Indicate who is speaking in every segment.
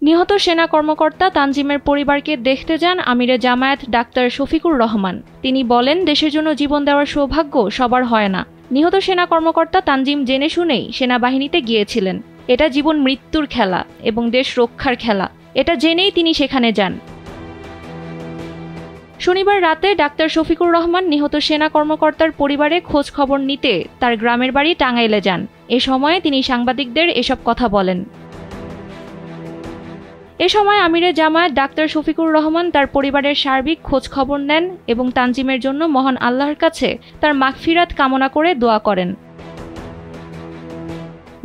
Speaker 1: নিহত সেনা কর্মকর্তা তানজিমের পরিবারকে দেখতে যান আমিরে জামায়াত ডাক্তার শফিকুর রহমান। তিনি বলেন, দেশের জন্য জীবন দেওয়ার সৌভাগ্য সবার হয় না। নিহত সেনা কর্মকর্তা তানজিম জেনে শুনেই সেনাবাহিনীতে গিয়েছিলেন। এটা জীবন মৃত্যুর খেলা এবং দেশ রক্ষার খেলা, এটা জেনেই তিনি সেখানে যান। শনিবার রাতে ডাক্তার শফিকুর রহমান নিহত সেনা কর্মকর্তার পরিবারে খোঁজ খবর নিতে তার গ্রামের বাড়ি টাঙ্গাইলে যান। এ সময় তিনি সাংবাদিকদের এসব কথা বলেন। এ সময় আমিরে জামায়াত ডাক্তার শফিকুর রহমান তার পরিবারের সার্বিক খোঁজ খবর নেন এবং তানজিমের জন্য মহান আল্লাহর কাছে তার মাগফিরাত কামনা করে দোয়া করেন।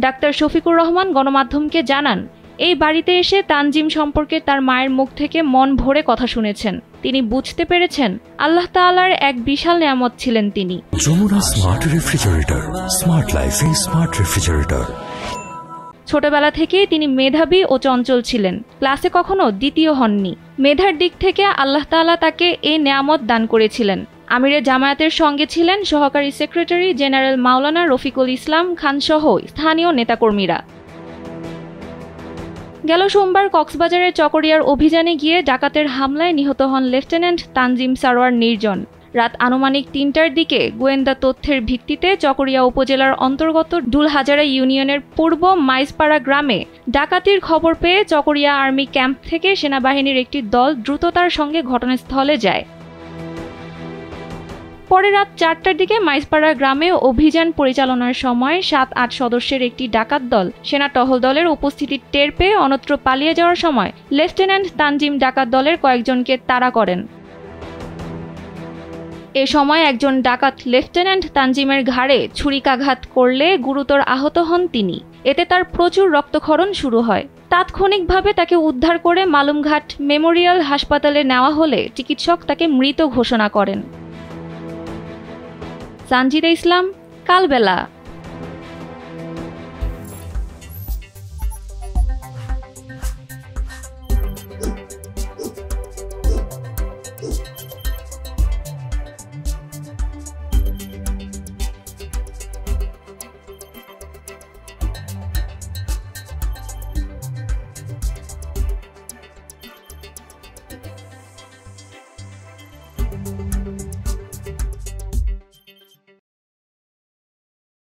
Speaker 1: ডাক্তার শফিকুর রহমান গণমাধ্যমকে জানান, এই বাড়িতে এসে তানজিম সম্পর্কে তার মায়ের মুখ থেকে মন ভরে কথা শুনেছেন। তিনি বুঝতে পেরেছেন আল্লাহ তাআলার এক বিশাল নিয়ামত ছিলেন তিনি।
Speaker 2: যমুনা স্মার্ট রেফ্রিজারেটর, স্মার্ট লাইফে স্মার্ট রেফ্রিজারেটর।
Speaker 1: ছোটবেলা থেকেই তিনি মেধাবী ও চঞ্চল ছিলেন। ক্লাসে কখনো দ্বিতীয় হননি। মেধার দিক থেকে আল্লাহ তাআলা তাকে এই নেয়ামত দান করেছিলেন। আমিরে জামায়াতের সঙ্গে ছিলেন সহকারী সেক্রেটারি জেনারেল মাওলানা রফিকুল ইসলাম খান সহ স্থানীয় নেতাকর্মীরা। গেল সোমবার কক্সবাজারের চকরিয়ার অভিযানে গিয়ে ডাকাতের হামলায় নিহত হন লেফটেন্যান্ট তানজিম সারোয়ার নির্জন। রাত আনুমানিক ৩টার দিকে গোয়েন্দা তথ্যের ভিত্তিতে চকরিয়া উপজেলার অন্তর্গত ডুলহাজারা ইউনিয়নের পূর্ব মাইজপাড়া গ্রামে ডাকাতির খবর পেয়ে চকরিয়া আর্মি ক্যাম্প থেকে সেনাবাহিনীর একটি দল দ্রুততার সঙ্গে ঘটনাস্থলে যায়। পরে রাত ৪টার দিকে মাইজপাড়া গ্রামে অভিযান পরিচালনার সময় ৭-৮ সদস্যের একটি ডাকাত দল সেনা টহল দলের উপস্থিতি টের পেয়ে অন্যত্র পালিয়ে যাওয়ার সময় লেফটেন্যান্ট তানজিম ডাকাত দলের কয়েকজনকে তাড়া করেন। এ সময় একজন ডাকাত লেফটেন্যান্ট তানজিমের ঘাড়ে ছুরিকাঘাত করলে গুরুতর আহত হন তিনি। এতে তার প্রচুর রক্তক্ষরণ শুরু হয়। তাৎক্ষণিকভাবে তাকে উদ্ধার করে মালুমঘাট মেমোরিয়াল হাসপাতালে নেওয়া হলে চিকিৎসক তাকে মৃত ঘোষণা করেন। সানজিদা ইসলাম, কালবেলা।